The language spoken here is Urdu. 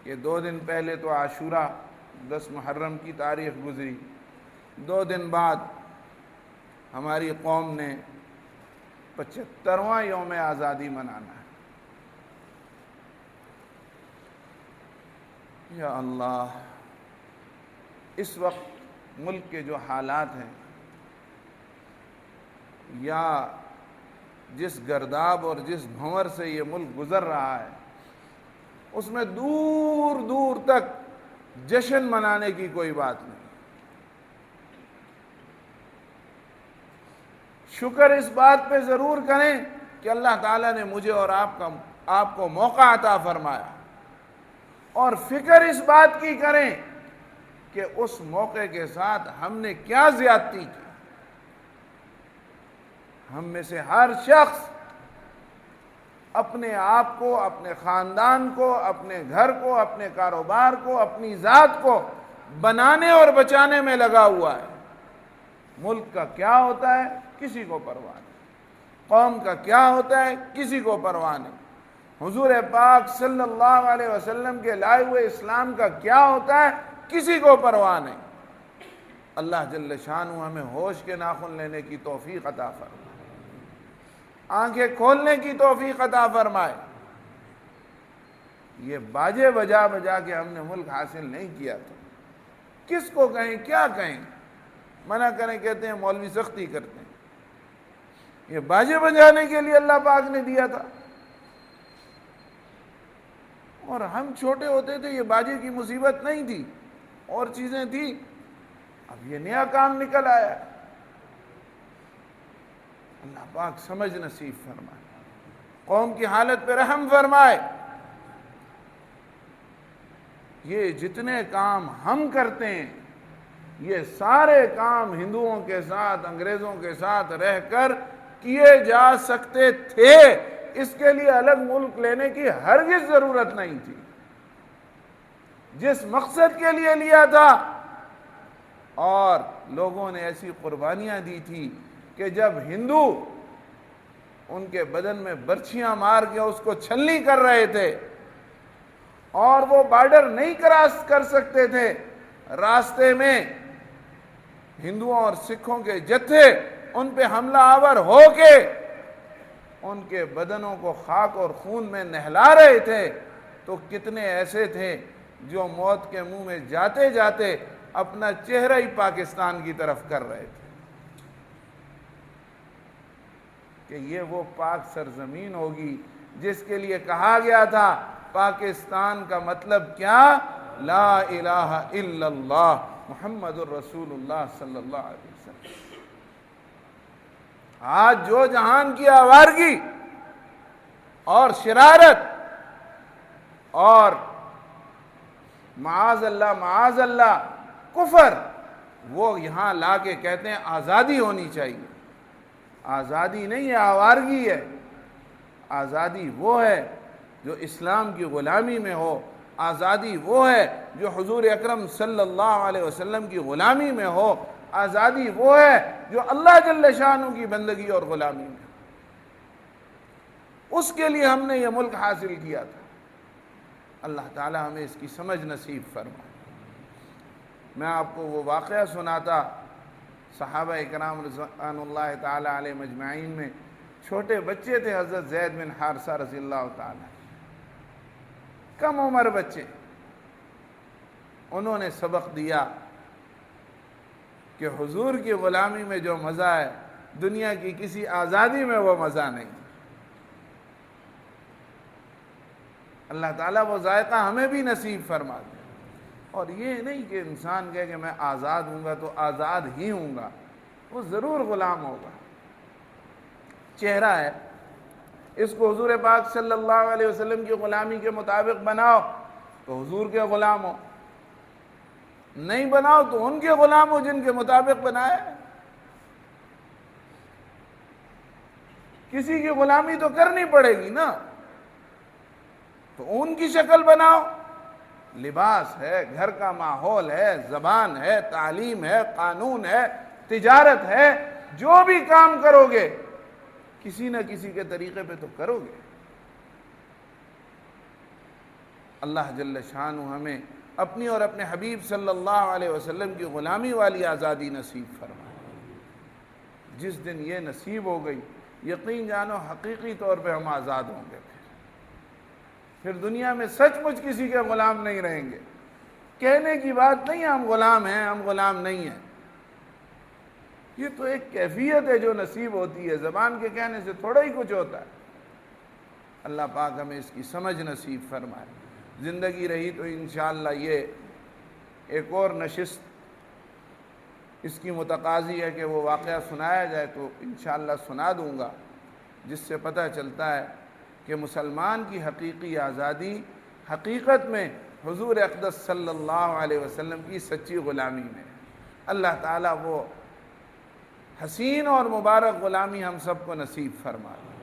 کہ 2 دن پہلے تو عاشورہ 10 محرم کی تاریخ گزری، 2 دن بعد ہماری قوم نے 75واں یوم آزادی منانا ہے۔ یا اللہ، اس وقت ملک کے جو حالات ہیں، یا جس گرداب اور جس بھنور سے یہ ملک گزر رہا ہے، اس میں دور دور تک جشن منانے کی کوئی بات نہیں۔ شکر اس بات پہ ضرور کریں کہ اللہ تعالیٰ نے مجھے اور آپ کو موقع عطا فرمایا، اور فکر اس بات کی کریں کہ اس موقع کے ساتھ ہم نے کیا زیادتی کی۔ ہم میں سے ہر شخص اپنے آپ کو، اپنے خاندان کو، اپنے گھر کو، اپنے کاروبار کو، اپنی ذات کو بنانے اور بچانے میں لگا ہوا ہے۔ ملک کا کیا ہوتا ہے کسی کو پرواہ نہیں، قوم کا کیا ہوتا ہے کسی کو پرواہ نہیں، حضور پاک صلی اللہ علیہ وسلم کے لائے ہوئے اسلام کا کیا ہوتا ہے کسی کو پرواہ نہیں۔ اللہ جل شانہ ہمیں ہوش کے ناخن لینے کی توفیق عطا فرمائے، آنکھیں کھولنے کی توفیق عطا فرمائے۔ یہ باجے بجا بجا کے ہم نے ملک حاصل نہیں کیا تھا۔ کس کو کہیں، کیا کہیں؟ منع کریں کہتے ہیں مولوی سختی کرتے ہیں۔ یہ باجے بجانے کے لیے اللہ پاک نے دیا تھا، اور ہم چھوٹے ہوتے تھے یہ باجے کی مصیبت نہیں تھی، اور چیزیں تھیں۔ اب یہ نیا کام نکل آیا ہے۔ اللہ پاک سمجھ نصیب فرمائے، قوم کی حالت پہ رحم فرمائے۔ یہ جتنے کام ہم کرتے ہیں، یہ سارے کام ہندوؤں کے ساتھ، انگریزوں کے ساتھ رہ کر کیے جا سکتے تھے۔ اس کے لیے الگ ملک لینے کی ہرگز ضرورت نہیں تھی۔ جس مقصد کے لیے لیا تھا، اور لوگوں نے ایسی قربانیاں دی تھی کہ جب ہندو ان کے بدن میں برچھیاں مار کے اس کو چھلنی کر رہے تھے، اور وہ بارڈر نہیں کراس کر سکتے تھے، راستے میں ہندوؤں اور سکھوں کے جتھے ان پہ حملہ آور ہو کے ان کے بدنوں کو خاک اور خون میں نہلا رہے تھے، تو کتنے ایسے تھے جو موت کے منہ میں جاتے جاتے اپنا چہرہ ہی پاکستان کی طرف کر رہے تھے کہ یہ وہ پاک سرزمین ہوگی جس کے لیے کہا گیا تھا پاکستان کا مطلب کیا؟ لا الہ الا اللہ محمد الرسول اللہ صلی اللہ علیہ وسلم۔ آج جو جہان کی آوارگی اور شرارت اور معاذ اللہ کفر، وہ یہاں لا کے کہتے ہیں آزادی ہونی چاہیے۔ آزادی نہیں ہے، آوارگی ہے۔ آزادی وہ ہے جو اسلام کی غلامی میں ہو، آزادی وہ ہے جو حضور اکرم صلی اللہ علیہ وسلم کی غلامی میں ہو، آزادی وہ ہے جو اللہ جل شانہ کی بندگی اور غلامی میں ہو۔ اس کے لیے ہم نے یہ ملک حاصل کیا تھا۔ اللہ تعالی ہمیں اس کی سمجھ نصیب فرمائے۔ میں آپ کو وہ واقعہ سناتا، صحابہ اکرام رضوان اللہ تعالی علیہ مجمعین میں چھوٹے بچے تھے، حضرت زید بن حارثہ رضی اللہ تعالی، کم عمر بچے، انہوں نے سبق دیا کہ حضور کی غلامی میں جو مزہ ہے دنیا کی کسی آزادی میں وہ مزہ نہیں۔ اللہ تعالیٰ وہ ذائقہ ہمیں بھی نصیب فرما دے، اور یہ نہیں کہ انسان کہے کہ میں آزاد ہوں گا تو آزاد ہی ہوں گا، وہ ضرور غلام ہوگا۔ چہرہ ہے، اس کو حضور پاک صلی اللہ علیہ وسلم کی غلامی کے مطابق بناؤ تو حضور کے غلام ہو، نہیں بناؤ تو ان کے غلام ہو جن کے مطابق بنائے۔ کسی کی غلامی تو کرنی پڑے گی نا، تو ان کی شکل بناؤ۔ لباس ہے، گھر کا ماحول ہے، زبان ہے، تعلیم ہے، قانون ہے، تجارت ہے، جو بھی کام کرو گے کسی نہ کسی کے طریقے پہ تو کرو گے۔ اللہ جل شانہ ہمیں اپنی اور اپنے حبیب صلی اللہ علیہ وسلم کی غلامی والی آزادی نصیب فرمائے۔ جس دن یہ نصیب ہو گئی، یقین جانو حقیقی طور پہ ہم آزاد ہوں گے۔ پھر دنیا میں سچ مچ کسی کے غلام نہیں رہیں گے۔ کہنے کی بات نہیں ہم غلام ہیں، ہم غلام نہیں ہیں، یہ تو ایک کیفیت ہے جو نصیب ہوتی ہے، زبان کے کہنے سے تھوڑا ہی کچھ ہوتا ہے۔ اللہ پاک ہمیں اس کی سمجھ نصیب فرمائے۔ زندگی رہی تو انشاءاللہ یہ ایک اور نشست اس کی متقاضی ہے کہ وہ واقعہ سنایا جائے تو انشاءاللہ سنا دوں گا، جس سے پتہ چلتا ہے کہ مسلمان کی حقیقی آزادی حقیقت میں حضور اقدس صلی اللہ علیہ وسلم کی سچی غلامی میں۔ اللہ تعالیٰ وہ حسین اور مبارک غلامی ہم سب کو نصیب فرمائے۔